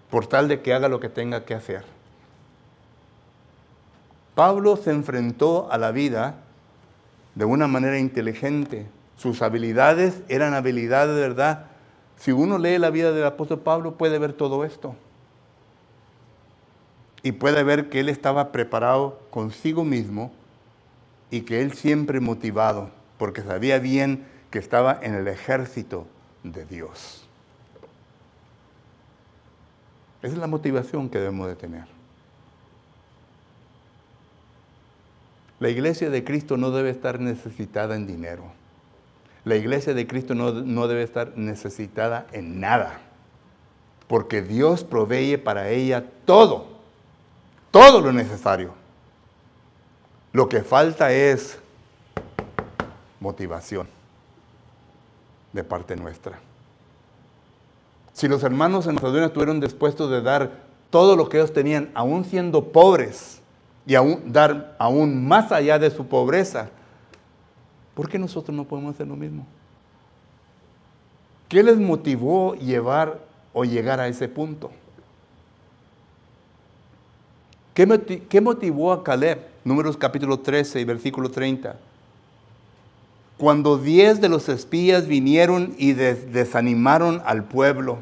por tal de que haga lo que tenga que hacer. Pablo se enfrentó a la vida de una manera inteligente. Sus habilidades eran habilidades de verdad. Si uno lee la vida del apóstol Pablo, puede ver todo esto. Y puede ver que él estaba preparado consigo mismo y que él siempre motivado, porque sabía bien que estaba en el ejército de Dios. Esa es la motivación que debemos de tener. La iglesia de Cristo no debe estar necesitada en dinero. La iglesia de Cristo no debe estar necesitada en nada, porque Dios provee para ella todo lo necesario. Lo que falta es motivación de parte nuestra. Si los hermanos en Macedonia estuvieron dispuestos de dar todo lo que ellos tenían, aún siendo pobres, y dar aún más allá de su pobreza, ¿por qué nosotros no podemos hacer lo mismo? ¿Qué les motivó llevar o llegar a ese punto? ¿Qué motivó a Caleb? Números capítulo 13 y versículo 30. Cuando 10 de los espías vinieron y desanimaron al pueblo.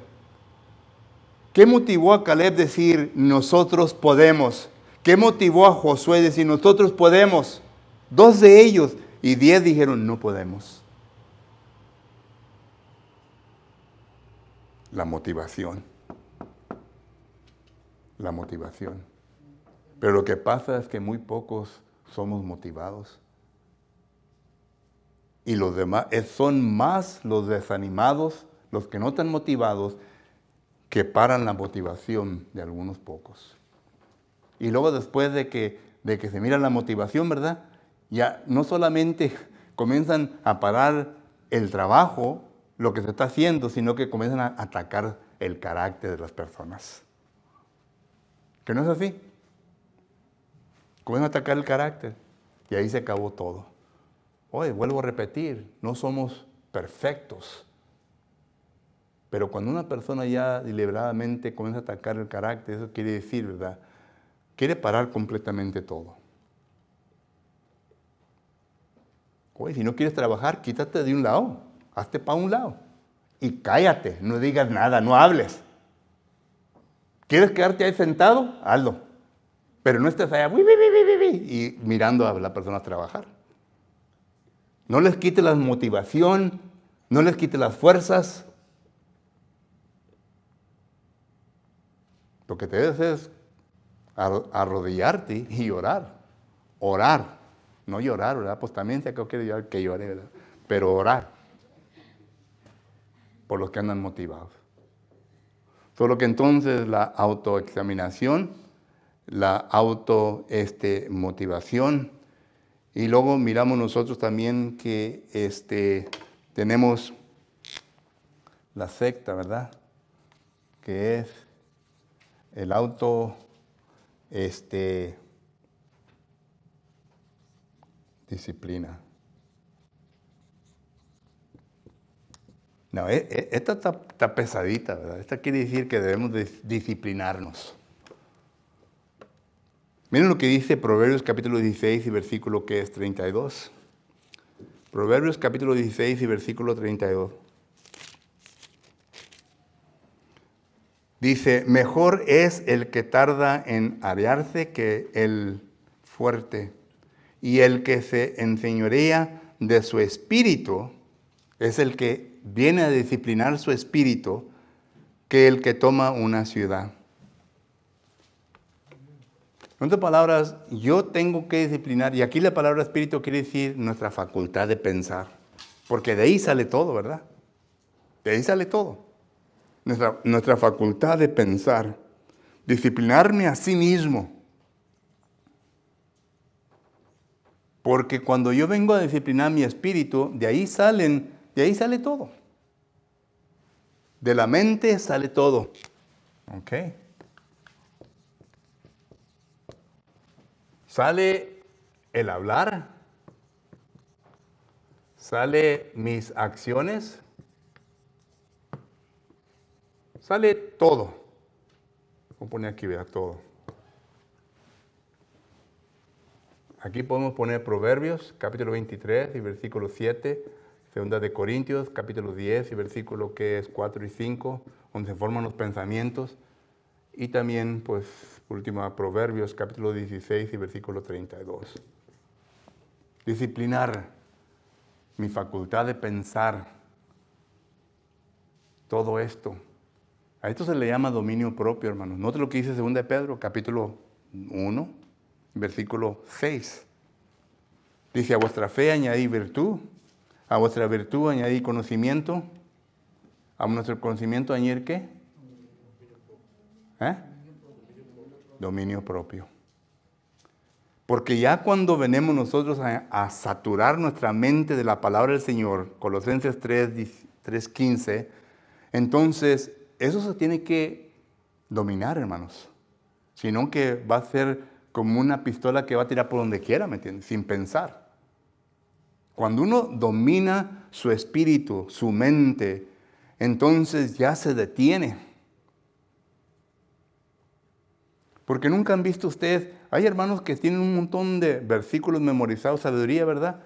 ¿Qué motivó a Caleb decir, nosotros podemos? ¿Qué motivó a Josué decir, nosotros podemos? 2 de ellos y 10 dijeron, no podemos. La motivación. La motivación. Pero lo que pasa es que muy pocos somos motivados. Y los demás, son más los desanimados, los que no están motivados, que paran la motivación de algunos pocos. Y luego después de que se mira la motivación, ¿verdad? Ya no solamente comienzan a parar el trabajo, lo que se está haciendo, sino que comienzan a atacar el carácter de las personas. ¿Que no es así? Comienzan a atacar el carácter y ahí se acabó todo. Oye, vuelvo a repetir, no somos perfectos. Pero cuando una persona ya deliberadamente comienza a atacar el carácter, eso quiere decir, ¿verdad? Quiere parar completamente todo. Oye, si no quieres trabajar, quítate de un lado, hazte para un lado y cállate, no digas nada, no hables. ¿Quieres quedarte ahí sentado? Hazlo. Pero no estés allá y mirando a la persona trabajar. No les quite la motivación, no les quite las fuerzas. Lo que te debes es arrodillarte y orar. Orar. No llorar, ¿verdad? Pues también si acabo quiere llorar, que llore, ¿verdad? Pero orar. Por los que andan motivados. Solo que entonces la autoexaminación, la motivación, y luego miramos nosotros también que tenemos la secta, ¿verdad? Que es el disciplina. No, esta está pesadita, ¿verdad? Esta quiere decir que debemos disciplinarnos. Miren lo que dice Proverbios capítulo 16 y versículo que es 32. Proverbios capítulo 16 y versículo 32. Dice, mejor es el que tarda en arearse que el fuerte, y el que se enseñorea de su espíritu es el que viene a disciplinar su espíritu que el que toma una ciudad. En otras palabras, yo tengo que disciplinar, y aquí la palabra espíritu quiere decir nuestra facultad de pensar, porque de ahí sale todo, ¿verdad? De ahí sale todo. Nuestra facultad de pensar, disciplinarme a sí mismo. Porque cuando yo vengo a disciplinar mi espíritu, de ahí sale todo. De la mente sale todo. ¿Ok? Sale el hablar, sale mis acciones, sale todo. Voy a poner aquí, vea, todo. Aquí podemos poner Proverbios, capítulo 23 y versículo 7, Segunda de Corintios, capítulo 10 y versículo que es 4 y 5, donde se forman los pensamientos. Y también, pues, por último, Proverbios, capítulo 16 y versículo 32. Disciplinar mi facultad de pensar. Todo esto. A esto se le llama dominio propio, hermanos. Note lo que dice 2 de Pedro, capítulo 1, versículo 6. Dice, a vuestra fe añadí virtud, a vuestra virtud añadí conocimiento, a nuestro conocimiento añadir ¿qué? Dominio propio. Porque ya cuando venimos nosotros a saturar nuestra mente de la palabra del Señor, Colosenses 3:15, entonces eso se tiene que dominar, hermanos. Sino que va a ser como una pistola que va a tirar por donde quiera, ¿me entiendes? Sin pensar. Cuando uno domina su espíritu, su mente, entonces ya se detiene. Porque nunca han visto ustedes, hay hermanos que tienen un montón de versículos memorizados, sabiduría, ¿verdad?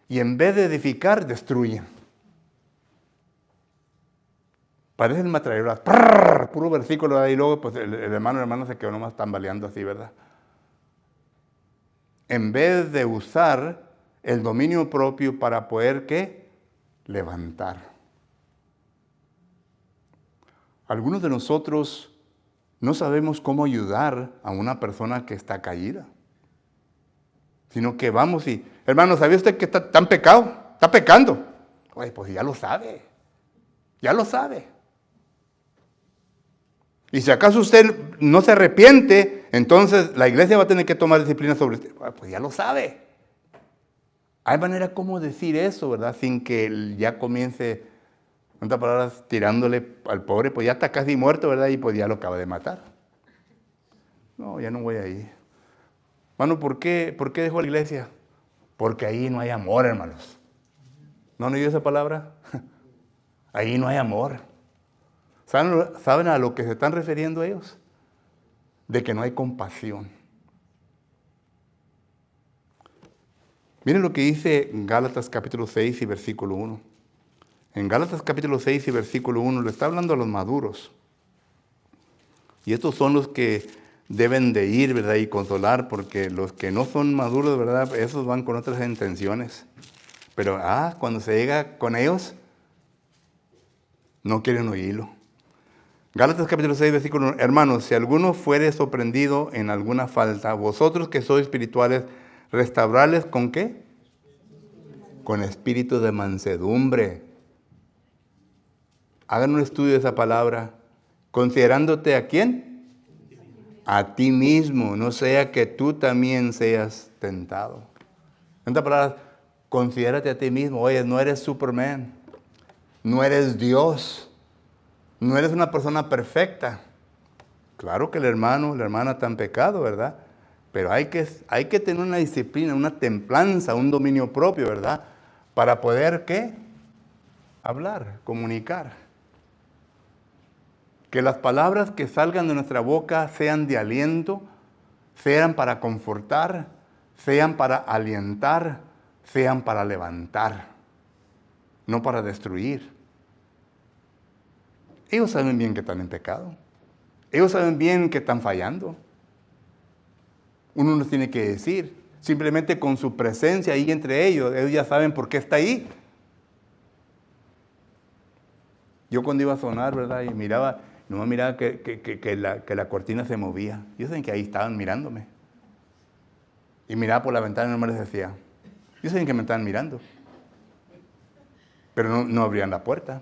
Y en vez de edificar, destruyen. Parecen metralledoras, puro versículo ahí, luego pues el hermano se quedó nomás tambaleando así, ¿verdad? En vez de usar el dominio propio para poder, ¿qué? Levantar. Algunos de nosotros no sabemos cómo ayudar a una persona que está caída, sino que vamos y, hermano, ¿sabía usted que está en pecado? Está pecando. Oye, pues ya lo sabe, ya lo sabe. Y si acaso usted no se arrepiente, entonces la iglesia va a tener que tomar disciplina sobre usted. Pues ya lo sabe. Hay manera como decir eso, ¿verdad? Sin que él ya comience, en otras palabras, tirándole al pobre, pues ya está casi muerto, ¿verdad? Y pues ya lo acaba de matar. No, ya no voy ahí. Hermano, ¿por qué dejó la iglesia? Porque ahí no hay amor, hermanos. ¿No han oído esa palabra? Ahí no hay amor. ¿Saben a lo que se están refiriendo ellos? De que no hay compasión. Miren lo que dice Gálatas capítulo 6 y versículo 1. En Gálatas capítulo 6 y versículo 1 le está hablando a los maduros. Y estos son los que deben de ir, ¿verdad? Y consolar, porque los que no son maduros, ¿verdad? Esos van con otras intenciones. Pero, cuando se llega con ellos, no quieren oírlo. Gálatas capítulo 6, versículo 1. Hermanos, si alguno fuere sorprendido en alguna falta, vosotros que sois espirituales, restaurarles ¿con qué? Con espíritu de mansedumbre. Hagan un estudio de esa palabra. Considerándote ¿a quién? A ti mismo, no sea que tú también seas tentado. En otras palabras, considérate a ti mismo. Oye, no eres Superman, no eres Dios. No eres una persona perfecta. Claro que el hermano, la hermana está en pecado, ¿verdad? Pero hay que tener una disciplina, una templanza, un dominio propio, ¿verdad? Para poder, ¿qué? Hablar, comunicar. Que las palabras que salgan de nuestra boca sean de aliento, sean para confortar, sean para alientar, sean para levantar, no para destruir. Ellos saben bien que están en pecado. Ellos saben bien que están fallando. Uno no tiene que decir. Simplemente con su presencia ahí entre ellos ya saben por qué está ahí. Yo cuando iba a sonar, ¿verdad? Y miraba que la cortina se movía. Yo sé que ahí estaban mirándome. Y miraba por la ventana y no me les decía. Yo sé que me estaban mirando. Pero no abrían la puerta.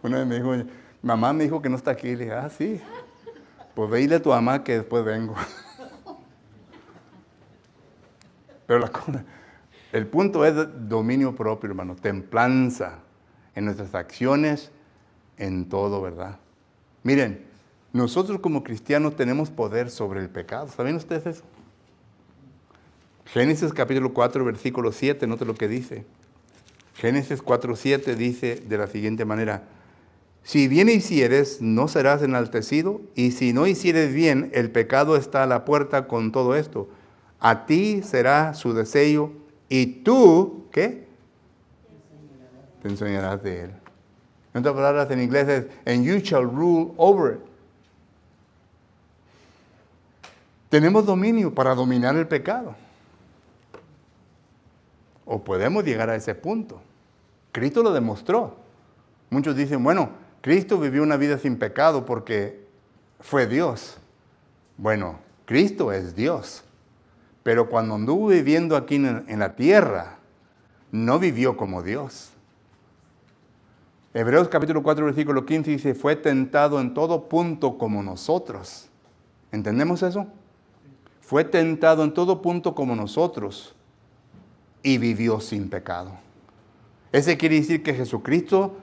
Una vez me dijo, mamá me dijo que no está aquí. Le dije, sí. Pues ve y dile a tu mamá que después vengo. Pero el punto es dominio propio, hermano. Templanza en nuestras acciones, en todo, ¿verdad? Miren, nosotros como cristianos tenemos poder sobre el pecado. ¿Saben ustedes eso? Génesis capítulo 4, versículo 7, note lo que dice. Génesis 4, 7 dice de la siguiente manera: si bien hicieres, no serás enaltecido, y si no hicieres bien, el pecado está a la puerta con todo esto. A ti será su deseo, y tú, ¿qué? Te enseñarás de él. En otras palabras, en inglés es, and you shall rule over it. Tenemos dominio para dominar el pecado. O podemos llegar a ese punto. Cristo lo demostró. Muchos dicen, bueno, Cristo vivió una vida sin pecado porque fue Dios. Bueno, Cristo es Dios. Pero cuando anduvo viviendo aquí en la tierra, no vivió como Dios. Hebreos capítulo 4, versículo 15 dice, fue tentado en todo punto como nosotros. ¿Entendemos eso? Fue tentado en todo punto como nosotros y vivió sin pecado. Ese quiere decir que Jesucristo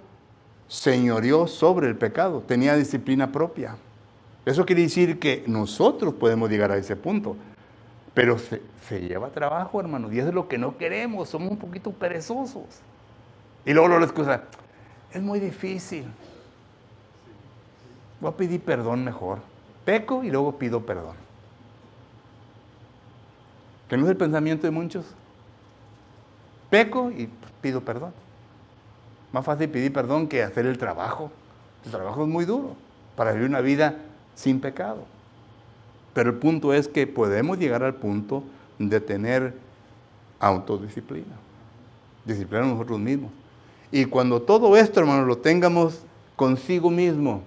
señoreó sobre el pecado, tenía disciplina propia. Eso quiere decir que nosotros podemos llegar a ese punto. Pero se lleva trabajo, hermanos, y eso es lo que no queremos, somos un poquito perezosos. Y luego la excusa, es muy difícil. Voy a pedir perdón mejor. Peco y luego pido perdón. ¿Que no es el pensamiento de muchos? Peco y pido perdón. Más fácil pedir perdón que hacer el trabajo. El trabajo es muy duro para vivir una vida sin pecado. Pero el punto es que podemos llegar al punto de tener autodisciplina, disciplina a nosotros mismos. Y cuando todo esto, hermanos, lo tengamos consigo mismo,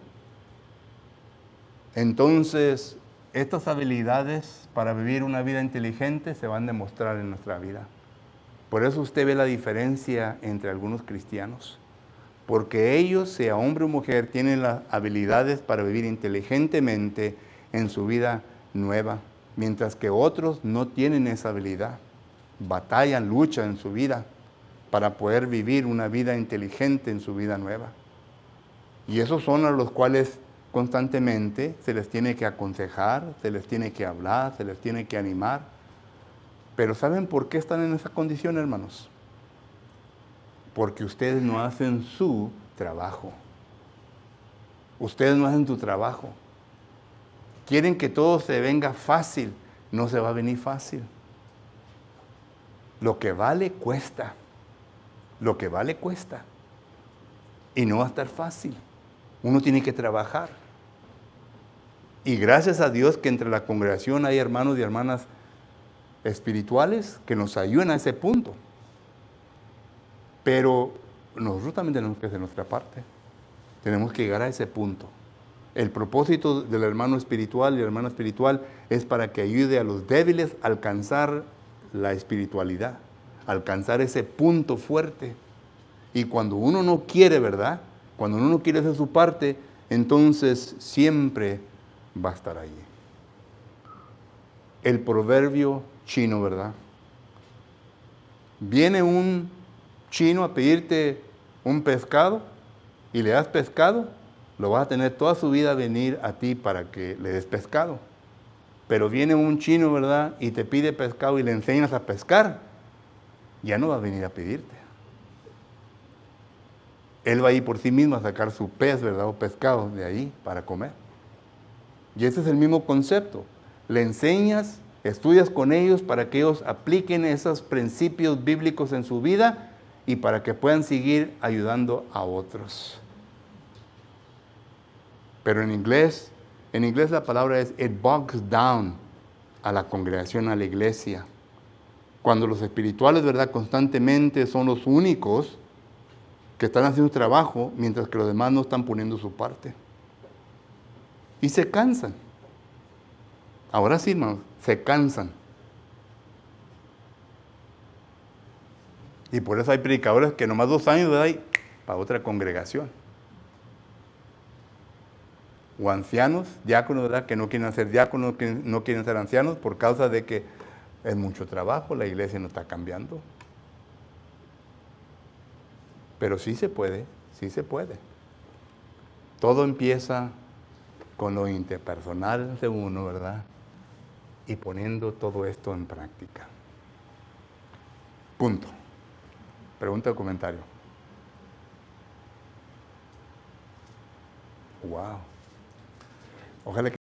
entonces estas habilidades para vivir una vida inteligente se van a demostrar en nuestra vida. Por eso usted ve la diferencia entre algunos cristianos. Porque ellos, sea hombre o mujer, tienen las habilidades para vivir inteligentemente en su vida nueva, mientras que otros no tienen esa habilidad. Batallan, luchan en su vida para poder vivir una vida inteligente en su vida nueva. Y esos son a los cuales constantemente se les tiene que aconsejar, se les tiene que hablar, se les tiene que animar. Pero ¿saben por qué están en esa condición, hermanos? Porque ustedes no hacen su trabajo. Ustedes no hacen su trabajo. Quieren que todo se venga fácil. No se va a venir fácil. Lo que vale cuesta. Lo que vale cuesta. Y no va a estar fácil. Uno tiene que trabajar. Y gracias a Dios que entre la congregación hay hermanos y hermanas espirituales que nos ayudan a ese punto. Pero nosotros también tenemos que hacer nuestra parte. Tenemos que llegar a ese punto. El propósito del hermano espiritual y la hermana espiritual es para que ayude a los débiles a alcanzar la espiritualidad, alcanzar ese punto fuerte. Y cuando uno no quiere, ¿verdad? Cuando uno no quiere hacer su parte, entonces siempre va a estar allí. El proverbio chino, ¿verdad? Viene un chino a pedirte un pescado y le das pescado, lo vas a tener toda su vida a venir a ti para que le des pescado. Pero viene un chino, ¿verdad? Y te pide pescado y le enseñas a pescar, ya no va a venir a pedirte. Él va a ir por sí mismo a sacar su pez, ¿verdad? O pescado de ahí para comer. Y ese es el mismo concepto. Le enseñas, estudias con ellos para que ellos apliquen esos principios bíblicos en su vida y para que puedan seguir ayudando a otros. Pero en inglés la palabra es it bogs down a la congregación, a la iglesia. Cuando los espirituales, ¿verdad?, constantemente son los únicos que están haciendo trabajo, mientras que los demás no están poniendo su parte. Y se cansan. Ahora sí, hermanos, se cansan. Y por eso hay predicadores que nomás 2 años, ¿verdad?, y para otra congregación. O ancianos, diáconos, ¿verdad?, que no quieren ser diáconos, que no quieren ser ancianos por causa de que es mucho trabajo, la iglesia no está cambiando. Pero sí se puede, sí se puede. Todo empieza con lo interpersonal de uno, ¿verdad? Y poniendo todo esto en práctica. Punto. Pregunta o comentario. Wow. Ojalá que